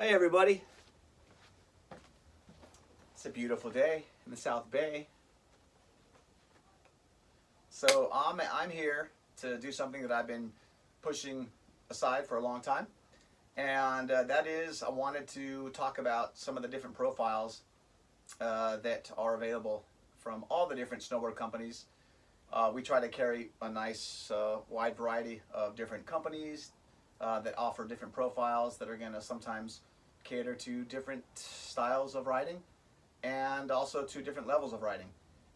Hey everybody, it's a beautiful day in the South Bay. So I'm here to do something that I've been pushing aside for a long time, and that is I wanted to talk about some of the different profiles that are available from all the different snowboard companies. We try to carry a nice wide variety of different companies that offer different profiles that are going to sometimes cater to different styles of riding and also to different levels of riding.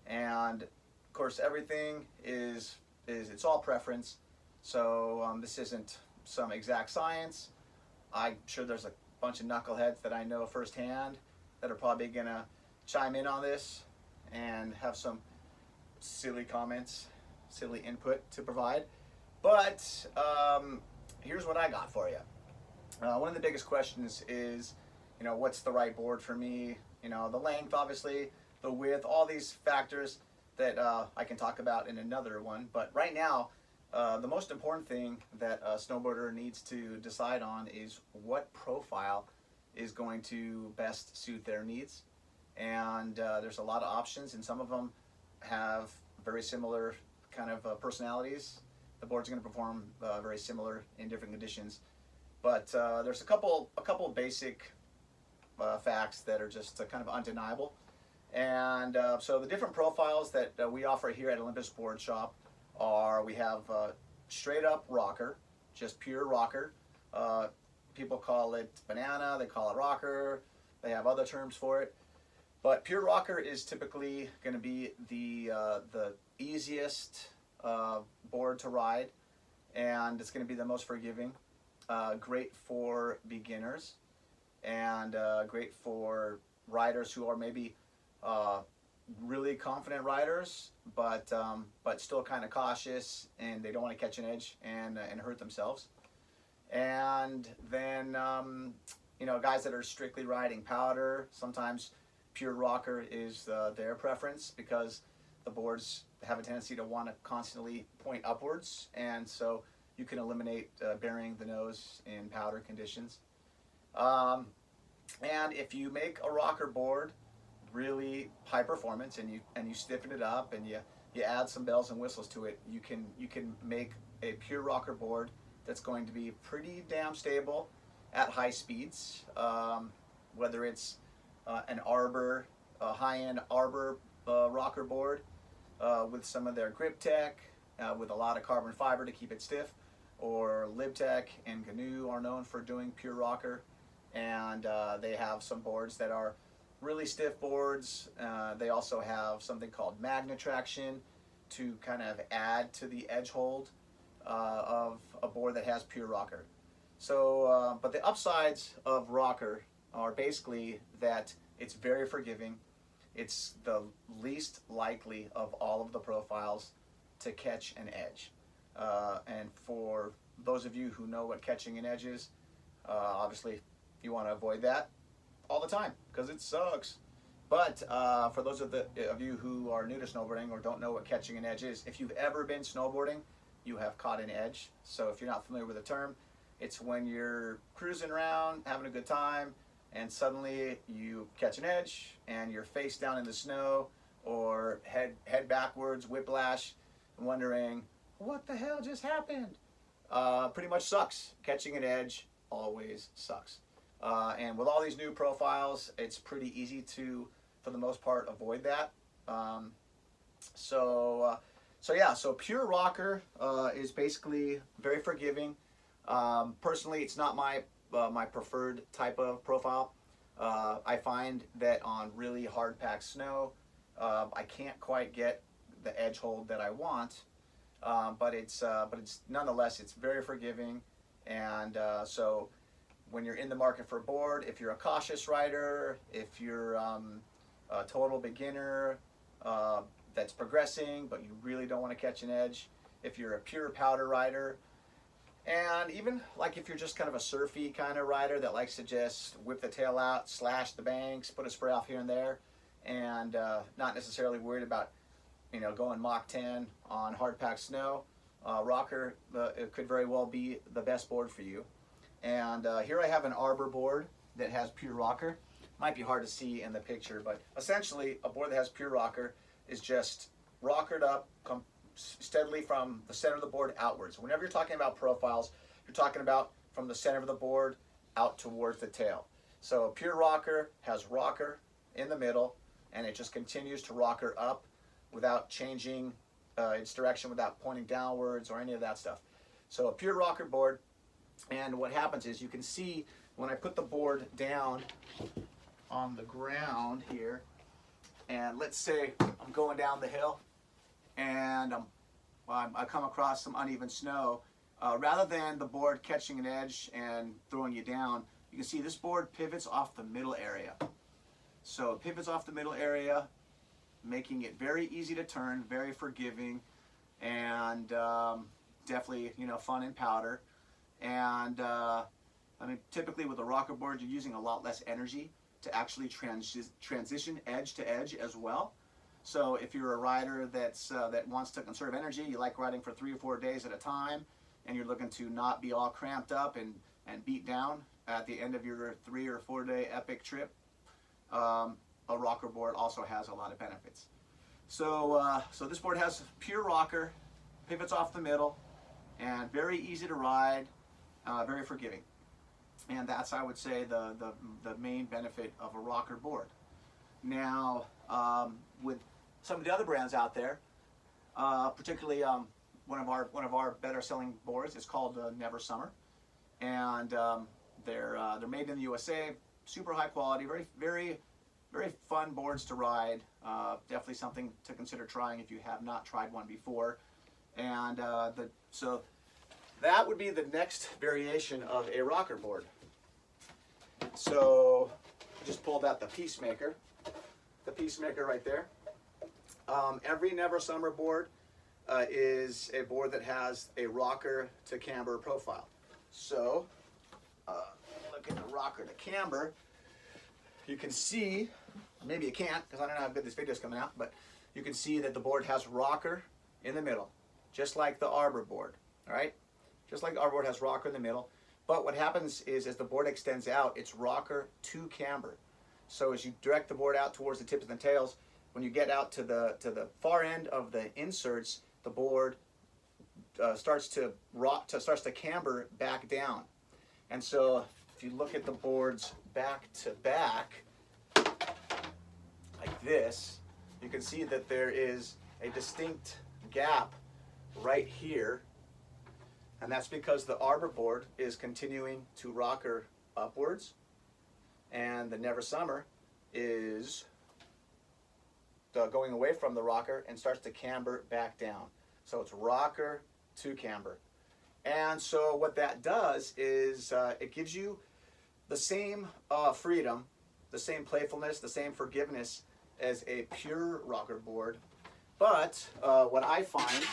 And of course everything is it's all preference. So this isn't some exact science. I'm sure there's a bunch of knuckleheads that I know firsthand that are probably going to chime in on this and have some silly comments, silly input to provide. But here's what I got for you. One of the biggest questions is, what's the right board for me? The length, obviously, the width, all these factors that I can talk about in another one. But right now, the most important thing that a snowboarder needs to decide on is what profile is going to best suit their needs. And there's a lot of options, and some of them have very similar kind of personalities. The board's going to perform very similar in different conditions, but there's a couple basic facts that are just kind of undeniable. And so the different profiles that we offer here at Olympus Board Shop are, we have straight up rocker, just pure rocker. People call it banana, they call it rocker, they have other terms for it. But pure rocker is typically going to be the easiest board to ride, and it's going to be the most forgiving. Great for beginners, and great for riders who are maybe really confident riders, but still kind of cautious, and they don't want to catch an edge and hurt themselves. And then guys that are strictly riding powder, sometimes pure rocker is their preference, because the boards have a tendency to want to constantly point upwards, and so you can eliminate burying the nose in powder conditions. And if you make a rocker board really high performance, and you stiffen it up, and you add some bells and whistles to it, you can make a pure rocker board that's going to be pretty damn stable at high speeds, whether it's an arbor, a high-end arbor rocker board with some of their grip tech, with a lot of carbon fiber to keep it stiff, or LibTech and GNU are known for doing pure rocker, and they have some boards that are really stiff boards. They also have something called magnet traction to kind of add to the edge hold of a board that has pure rocker. So, but the upsides of rocker are basically that it's very forgiving. It's the least likely of all of the profiles to catch an edge. And for those of you who know what catching an edge is, obviously you want to avoid that all the time because it sucks. But for those of you who are new to snowboarding or don't know what catching an edge is, if you've ever been snowboarding, you have caught an edge. So if you're not familiar with the term, it's when you're cruising around, having a good time, and suddenly you catch an edge and you're face down in the snow, or head backwards, whiplash, wondering what the hell just happened. Pretty much sucks. Catching an edge always sucks. And with all these new profiles, it's pretty easy to, for the most part, avoid that. So pure rocker is basically very forgiving. Personally, it's not my preferred type of profile. I find that on really hard packed snow, I can't quite get the edge hold that I want, but it's nonetheless, it's very forgiving. And so when you're in the market for a board, if you're a cautious rider, if you're a total beginner that's progressing but you really don't want to catch an edge, if you're a pure powder rider, and even like if you're just kind of a surfy kind of rider that likes to just whip the tail out, slash the banks, put a spray off here and there, and not necessarily worried about going Mach 10 on hard packed snow, rocker it could very well be the best board for you. And here I have an arbor board that has pure rocker. Might be hard to see in the picture, but essentially a board that has pure rocker is just rockered up steadily from the center of the board outwards. Whenever you're talking about profiles, you're talking about from the center of the board out towards the tail. So a pure rocker has rocker in the middle, and it just continues to rocker up without changing its direction, without pointing downwards or any of that stuff. So a pure rocker board, and what happens is you can see when I put the board down on the ground here, and let's say I'm going down the hill and I come across some uneven snow, rather than the board catching an edge and throwing you down, you can see this board pivots off the middle area. So it pivots off the middle area, making it very easy to turn, very forgiving, and definitely, you know, fun and powder. And I mean, typically with a rocker board, you're using a lot less energy to actually transition edge to edge as well. So if you're a rider that wants to conserve energy, you like riding for 3 or 4 days at a time, and you're looking to not be all cramped up and beat down at the end of your 3 or 4 day epic trip, a rocker board also has a lot of benefits. So, so this board has pure rocker, pivots off the middle, and very easy to ride, very forgiving. And that's, I would say, the main benefit of a rocker board. Now, with some of the other brands out there, particularly one of our better selling boards is called Never Summer, and they're made in the USA, super high quality, very fun boards to ride. Definitely something to consider trying if you have not tried one before. And so that would be the next variation of a rocker board. So I just pulled out the Peacemaker right there. Every Never Summer board is a board that has a rocker to camber profile. So look at the rocker to camber. You can see, maybe you can't because I don't know how good this video is coming out, but you can see that the board has rocker in the middle, just like the Arbor board, all right? Just like the Arbor board has rocker in the middle. But what happens is as the board extends out, it's rocker to camber. So as you direct the board out towards the tips and the tails, when you get out to the far end of the inserts, the board starts to camber back down. And so if you look at the boards back to back, like this, you can see that there is a distinct gap right here. And that's because the Arbor board is continuing to rocker upwards, and the Never Summer is going away from the rocker and starts to camber back down. So it's rocker to camber. And so what that does is it gives you the same freedom, the same playfulness, the same forgiveness as a pure rocker board. But what I find,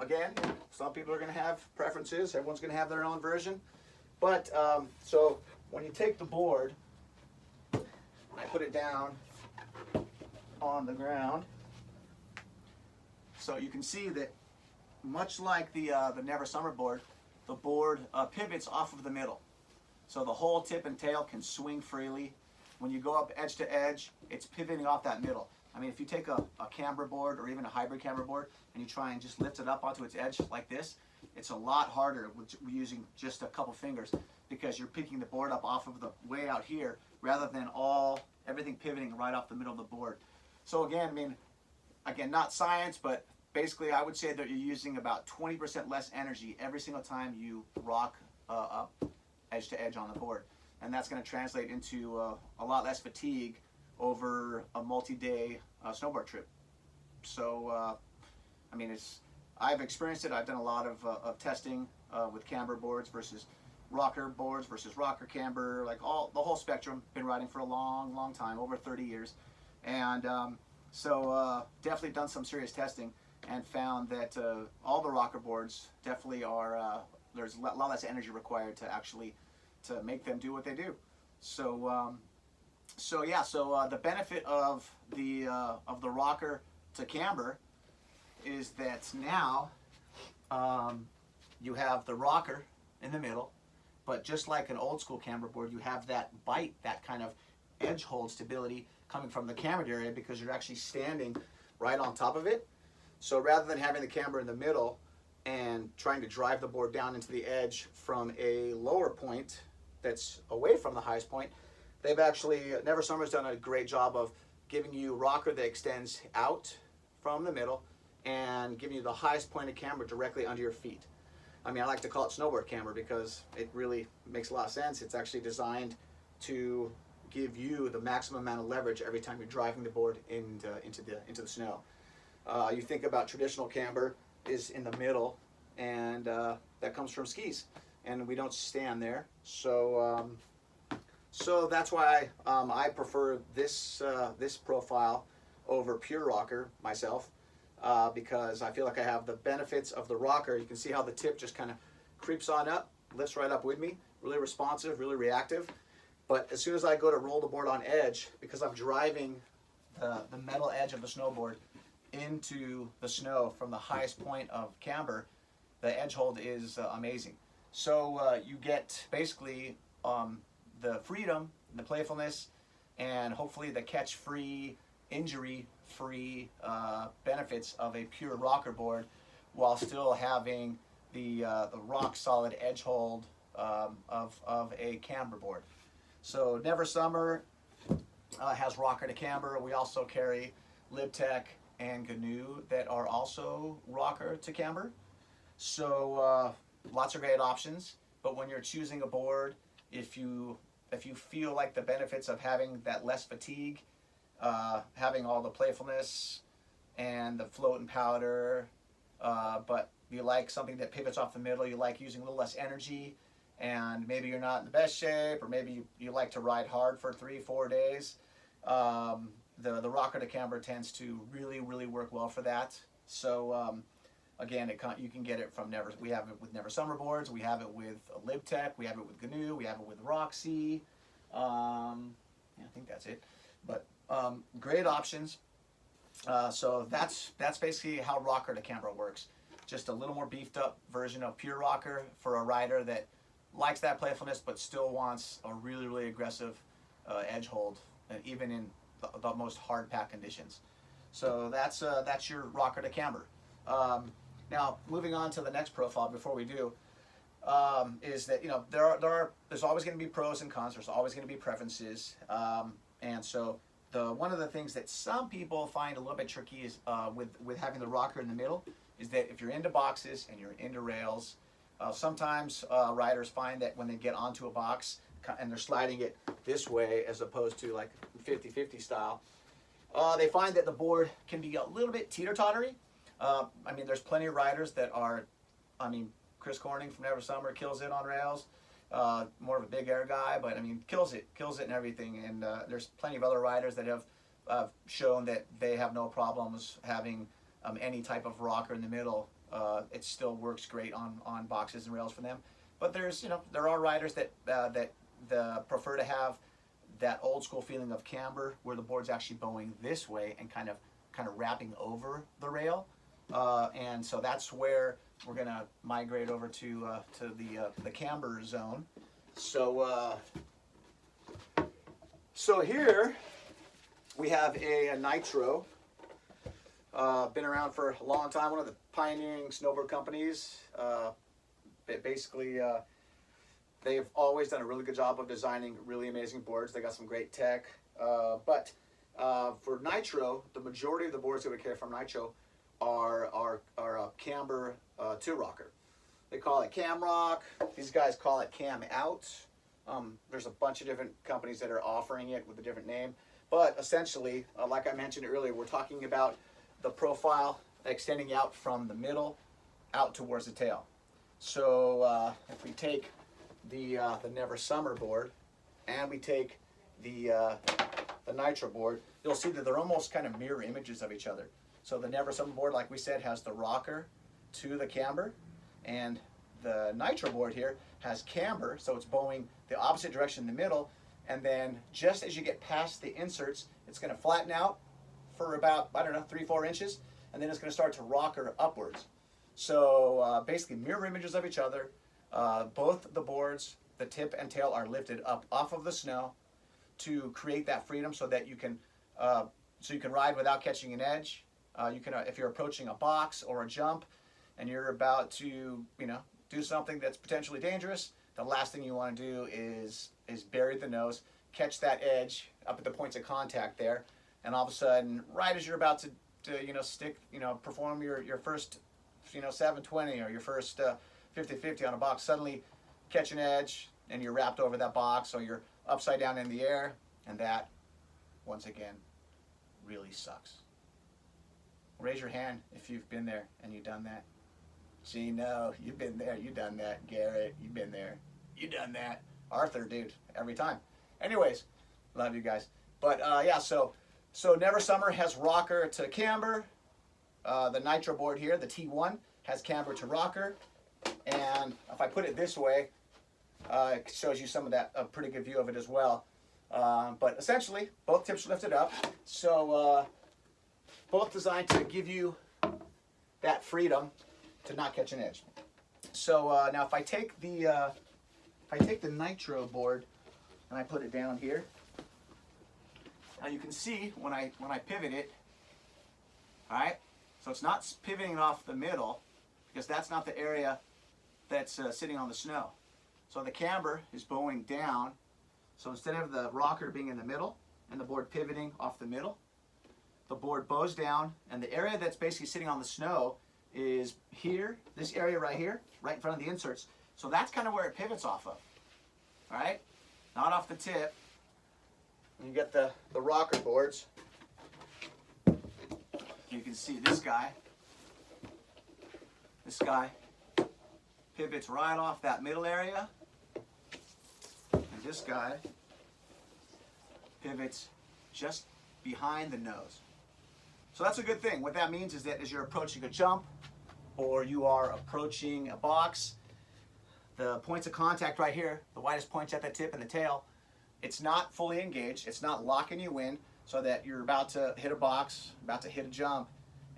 again, some people are going to have preferences. Everyone's going to have their own version. But so when you take the board, I put it down on the ground, so you can see that much like the Never Summer board, the board pivots off of the middle. So the whole tip and tail can swing freely. When you go up edge to edge, it's pivoting off that middle. I mean, if you take a camber board or even a hybrid camber board and you try and just lift it up onto its edge like this, it's a lot harder with using just a couple fingers because you're picking the board up off of the way out here rather than everything pivoting right off the middle of the board. So again, I mean, again, not science, but basically I would say that you're using about 20% less energy every single time you rock up edge to edge on the board. And that's going to translate into a lot less fatigue over a multi-day snowboard trip. So, I mean, I've experienced it. I've done a lot of testing with camber boards versus rocker camber, like the whole spectrum. Been riding for a long time, over 30 years. And so definitely done some serious testing and found that all the rocker boards definitely are, there's a lot less energy required to actually to make them do what they do. So, so the benefit of the rocker to camber is that now you have the rocker in the middle, but just like an old school camber board, you have that bite, that kind of edge hold stability coming from the cambered area because you're actually standing right on top of it. So rather than having the camber in the middle and trying to drive the board down into the edge from a lower point that's away from the highest point, they've actually, Never Summer's done a great job of giving you rocker that extends out from the middle and giving you the highest point of camber directly under your feet. I mean, I like to call it snowboard camber because it really makes a lot of sense. It's actually designed to give you the maximum amount of leverage every time you're driving the board into the snow. You think about traditional camber is in the middle, and that comes from skis, and we don't stand there. So so that's why I prefer this this profile over pure rocker myself, because I feel like I have the benefits of the rocker. You can see how the tip just kind of creeps on up, lifts right up with me, really responsive, really reactive. But as soon as I go to roll the board on edge, because I'm driving the metal edge of the snowboard into the snow from the highest point of camber, the edge hold is amazing. So you get basically the freedom, the playfulness, and hopefully the catch-free, injury-free benefits of a pure rocker board, while still having the rock-solid edge hold of a camber board. So Never Summer has rocker to camber. We also carry LibTech and GNU that are also rocker to camber. So lots of great options. But when you're choosing a board, if you feel like the benefits of having that less fatigue, having all the playfulness and the float and powder, but you like something that pivots off the middle, you like using a little less energy, and maybe you're not in the best shape, or maybe you like to ride hard for 3-4 days, the rocker to camber tends to really work well for that. So again, you can get it from we have it with Never Summer boards, we have it with LibTech, we have it with GNU, we have it with Roxy. Yeah, I think that's it. But great options. So that's basically how rocker to camber works. Just a little more beefed up version of pure rocker for a rider that likes that playfulness but still wants a really aggressive edge hold, even in the most hard pack conditions. So that's your rocker to camber. Now moving on to the next profile before we do, is that there's always going to be pros and cons. There's always going to be preferences, and so one of the things that some people find a little bit tricky is with having the rocker in the middle is that if you're into boxes and you're into rails, sometimes riders find that when they get onto a box and they're sliding it this way as opposed to like 50-50 style, they find that the board can be a little bit teeter-tottery. I mean, there's plenty of riders that are, Chris Corning from Never Summer kills it on rails. More of a big air guy, but I mean, kills it and everything. And there's plenty of other riders that have shown that they have no problems having any type of rocker in the middle. It still works great on boxes and rails for them. But there are riders that prefer to have that old school feeling of camber, where the board's actually bowing this way and kind of wrapping over the rail. And so that's where we're gonna migrate over to the camber zone. So so here we have a Nitro. Been around for a long time. One of the pioneering snowboard companies. Basically, they've always done a really good job of designing really amazing boards. They got some great tech. But for Nitro, the majority of the boards that we carry from Nitro are camber to rocker. They call it cam rock. These guys call it cam out. There's a bunch of different companies that are offering it with a different name. But essentially, like I mentioned earlier, we're talking about the profile extending out from the middle out towards the tail. So if we take the Never Summer board and we take the Nitro board, you'll see that they're almost kind of mirror images of each other. So the Never Summer board, like we said, has the rocker to the camber, and the Nitro board here has camber, so it's bowing the opposite direction in the middle, and then just as you get past the inserts, it's going to flatten out for about, 3-4 inches, and then it's going to start to rocker upwards. So basically mirror images of each other. Both the boards the tip and tail are lifted up off of the snow to create that freedom so that you can ride without catching an edge. You can, if you're approaching a box or a jump and you're about to, do something that's potentially dangerous, the last thing you want to do is bury the nose, catch that edge up at the points of contact there, and all of a sudden, right as you're about to perform your first, 720 or your first 50-50 on a box, suddenly catch an edge and you're wrapped over that box, or you're upside down in the air, and that, once again, really sucks. Raise your hand if you've been there and you've done that. See, no, you've been there, you've done that. Garrett, you've been there, you've done that. Arthur, dude, every time. Anyways, love you guys. But yeah, so Never Summer has rocker to camber. The Nitro board here, the T1, has camber to rocker. And if I put it this way, it shows you some of that, a pretty good view of it as well. But essentially, both tips are lifted up. So both designed to give you that freedom to not catch an edge. So now if I take the Nitro board and I put it down here, now you can see when I pivot it, all right? So it's not pivoting off the middle, because that's not the area that's sitting on the snow. So the camber is bowing down. So instead of the rocker being in the middle and the board pivoting off the middle, the board bows down, and the area that's basically sitting on the snow is here, this area right here, right in front of the inserts. So that's kind of where it pivots off of, all right? Not off the tip. You get the rocker boards. You can see this guy pivots right off that middle area, and this guy pivots just behind the nose. So that's a good thing. What that means is that as you're approaching a jump or you are approaching a box, the points of contact right here, the widest points at the tip and the tail, it's not fully engaged. It's not locking you in so that you're about to hit a box, about to hit a jump,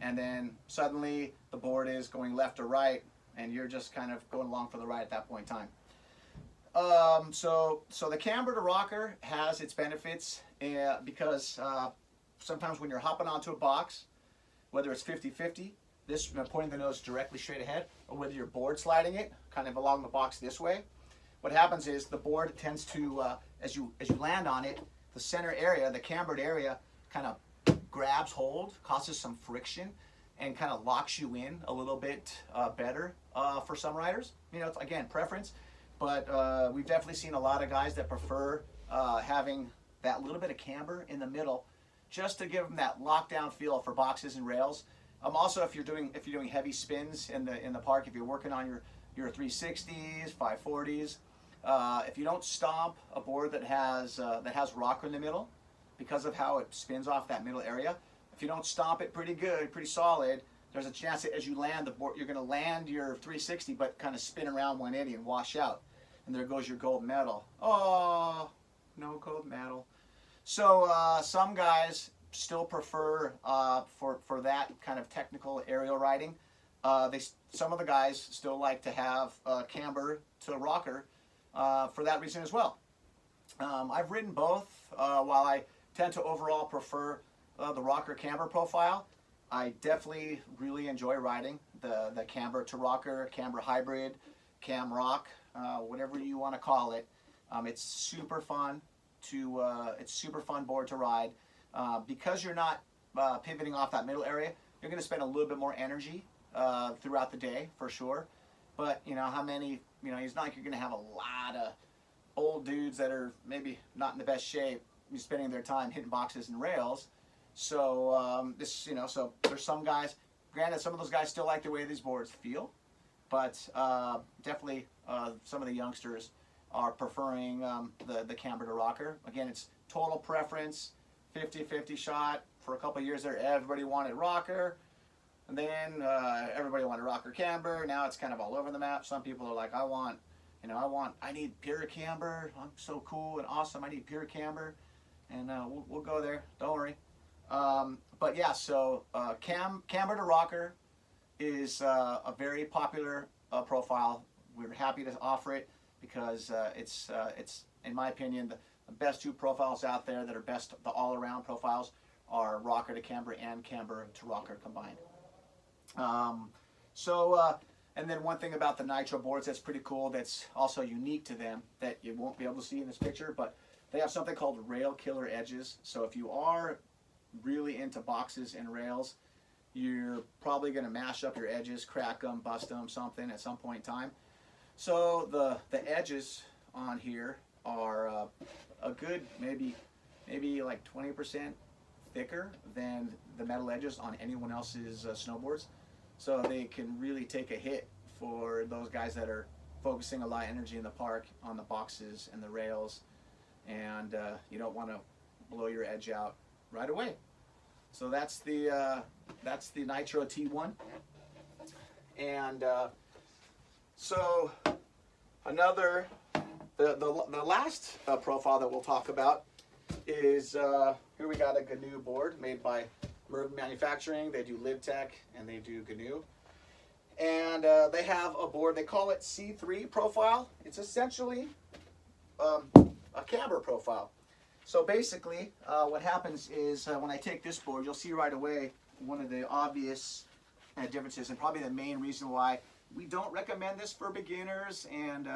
and then suddenly the board is going left or right, and you're just kind of going along for the ride at that point in time. So the camber to rocker has its benefits because sometimes when you're hopping onto a box, whether it's 50-50, this pointing the nose directly straight ahead, or whether you're board sliding it kind of along the box this way, what happens is the board tends to, as you land on it, the center area, the cambered area, kind of grabs hold, causes some friction, and kind of locks you in a little bit better for some riders. It's, again, preference, but we've definitely seen a lot of guys that prefer having that little bit of camber in the middle, just to give them that lockdown feel for boxes and rails. Also, if you're doing heavy spins in the park, if you're working on your 360s, 540s, if you don't stomp a board that has rocker in the middle, because of how it spins off that middle area, if you don't stomp it pretty good, pretty solid, there's a chance that as you land the board, you're going to land your 360, but kind of spin around 180 and wash out, and there goes your gold medal. Oh, no gold medal. So some guys still prefer for that kind of technical aerial riding. Some of the guys still like to have camber to rocker for that reason as well. I've ridden both. While I tend to overall prefer the rocker camber profile, I definitely really enjoy riding the camber to rocker, camber hybrid, cam rock, whatever you want to call it. It's super fun it's super fun board to ride. Because you're not pivoting off that middle area, you're going to spend a little bit more energy throughout the day for sure. But how many, it's not like you're going to have a lot of old dudes that are maybe not in the best shape spending their time hitting boxes and rails. So so there's some guys, granted some of those guys still like the way these boards feel, but definitely some of the youngsters are preferring the camber to rocker. Again, it's total preference, 50-50 shot. For a couple of years there, everybody wanted rocker, and then everybody wanted rocker camber. Now it's kind of all over the map. Some people are like, I need pure camber. I'm so cool and awesome. I need pure camber, and we'll go there. Don't worry. But yeah, so camber to rocker is a very popular profile. We're happy to offer it because it's in my opinion the best two profiles out there that are best, the all-around profiles, are rocker to camber and camber to rocker combined. And then one thing about the nitro boards that's pretty cool, that's also unique to them, that you won't be able to see in this picture, but they have something called rail killer edges. So if you are really into boxes and rails, you're probably going to mash up your edges, crack them, bust them, something at some point in time. So the edges on here are a good maybe like 20% thicker than the metal edges on anyone else's snowboards. So they can really take a hit for those guys that are focusing a lot of energy in the park on the boxes and the rails, and you don't want to blow your edge out right away. So that's the Nitro T1. And so another, the last profile that we'll talk about is here we got a GNU board made by Merv Manufacturing. They do LibTech and they do GNU. And they have a board, they call it C3 profile. It's essentially a camber profile. So basically what happens is when I take this board, you'll see right away one of the obvious differences, and probably the main reason why we don't recommend this for beginners, and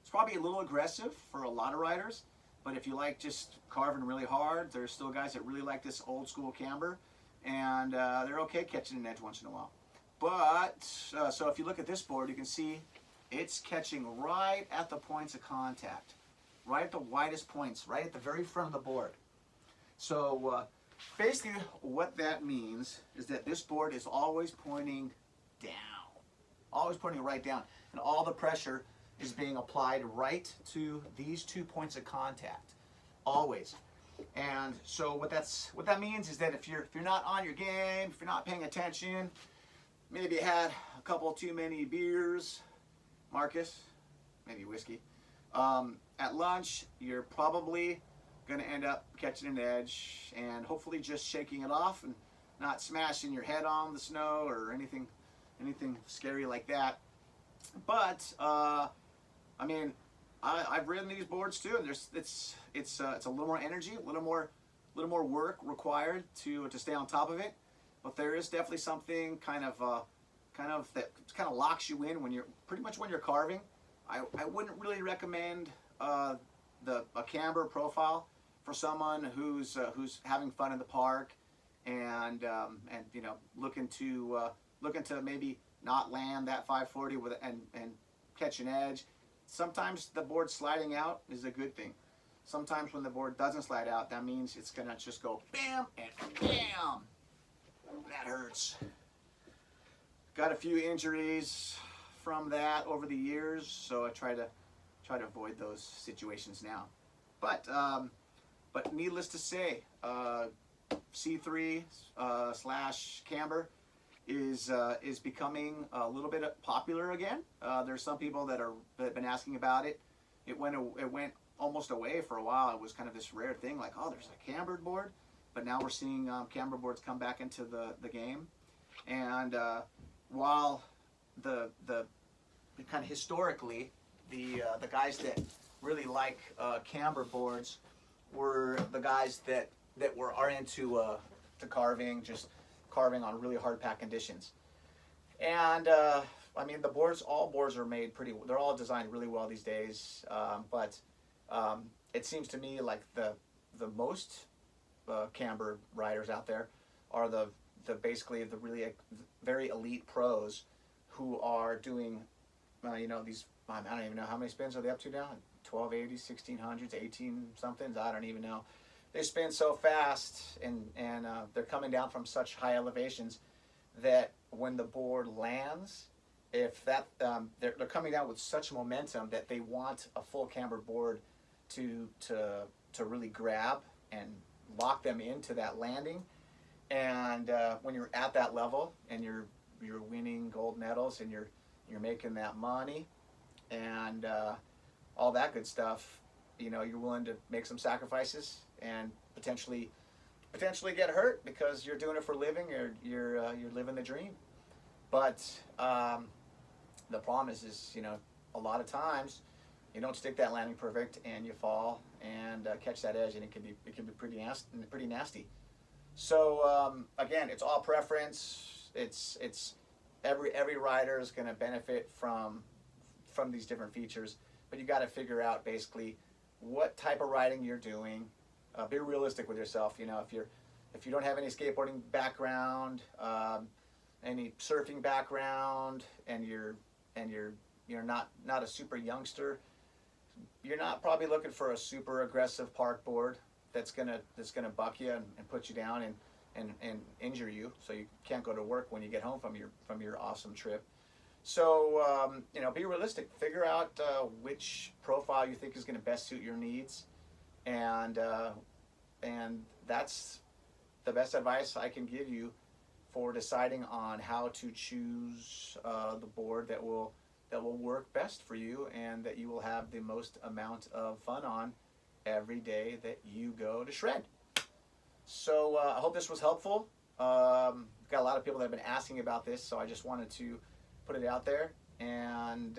it's probably a little aggressive for a lot of riders. But if you like just carving really hard, there's still guys that really like this old school camber, and they're okay catching an edge once in a while. But, so if you look at this board, you can see it's catching right at the points of contact, right at the widest points, right at the very front of the board. So basically what that means is that this board is always pointing down, always pointing right down, and all the pressure is being applied right to these 2 points of contact, always. And so what that means is that if you're not on your game, if you're not paying attention, maybe you had a couple too many beers, Marcus, maybe whiskey, at lunch, you're probably going to end up catching an edge and hopefully just shaking it off and not smashing your head on the snow or anything scary like that. But I mean, I've ridden these boards too, and it's a little more energy, a little more work required to stay on top of it. But there is definitely something kind of locks you in when you're carving. I wouldn't really recommend a camber profile for someone who's having fun in the park and you know looking to maybe not land that 540 and catch an edge. Sometimes the board sliding out is a good thing. Sometimes when the board doesn't slide out, that means it's gonna just go bam and bam. That hurts. Got a few injuries from that over the years, so I try to avoid those situations now. But needless to say, C3 / camber is becoming a little bit popular again. There's some people that have been asking about it. It went almost away for a while. It was kind of this rare thing, like, oh, there's a cambered board. But now we're seeing camber boards come back into the game. And while the kind of historically the guys that really like camber boards were the guys that are into to carving, just carving on really hard pack conditions. And I mean, all boards are made they're all designed really well these days. But it seems to me like the most camber riders out there are basically the really very elite pros who are doing you know, these, I don't even know how many spins are they up to now, 1280s, 1600s, 18 somethings, I don't even know. They spin so fast, and they're coming down from such high elevations that when the board lands, if that they're coming down with such momentum that they want a full camber board to really grab and lock them into that landing. And when you're at that level and you're winning gold medals and you're making that money and all that good stuff, you know, you're willing to make some sacrifices and potentially get hurt because you're doing it for a living, or you're living the dream. But the problem is, you know, a lot of times you don't stick that landing perfect, and you fall and catch that edge, and it can be pretty nasty. So again, it's all preference. It's every rider is going to benefit from these different features, but you got to figure out basically what type of riding you're doing. Be realistic with yourself. You know, if you don't have any skateboarding background, any surfing background, and you're not a super youngster, you're not probably looking for a super aggressive park board that's gonna buck you and put you down and injure you, so you can't go to work when you get home from your awesome trip. So you know, be realistic. Figure out which profile you think is going to best suit your needs, and that's the best advice I can give you for deciding on how to choose the board that will work best for you and that you will have the most amount of fun on every day that you go to shred. So I hope this was helpful. Got a lot of people that have been asking about this, so I just wanted to put it out there and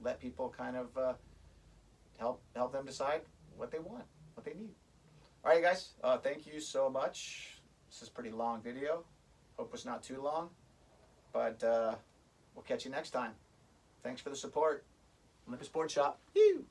let people kind of help them decide what they want, what they need. All right, guys, thank you so much. This is a pretty long video. Hope it's not too long, but we'll catch you next time. Thanks for the support. Olympus Board Shop. Woo!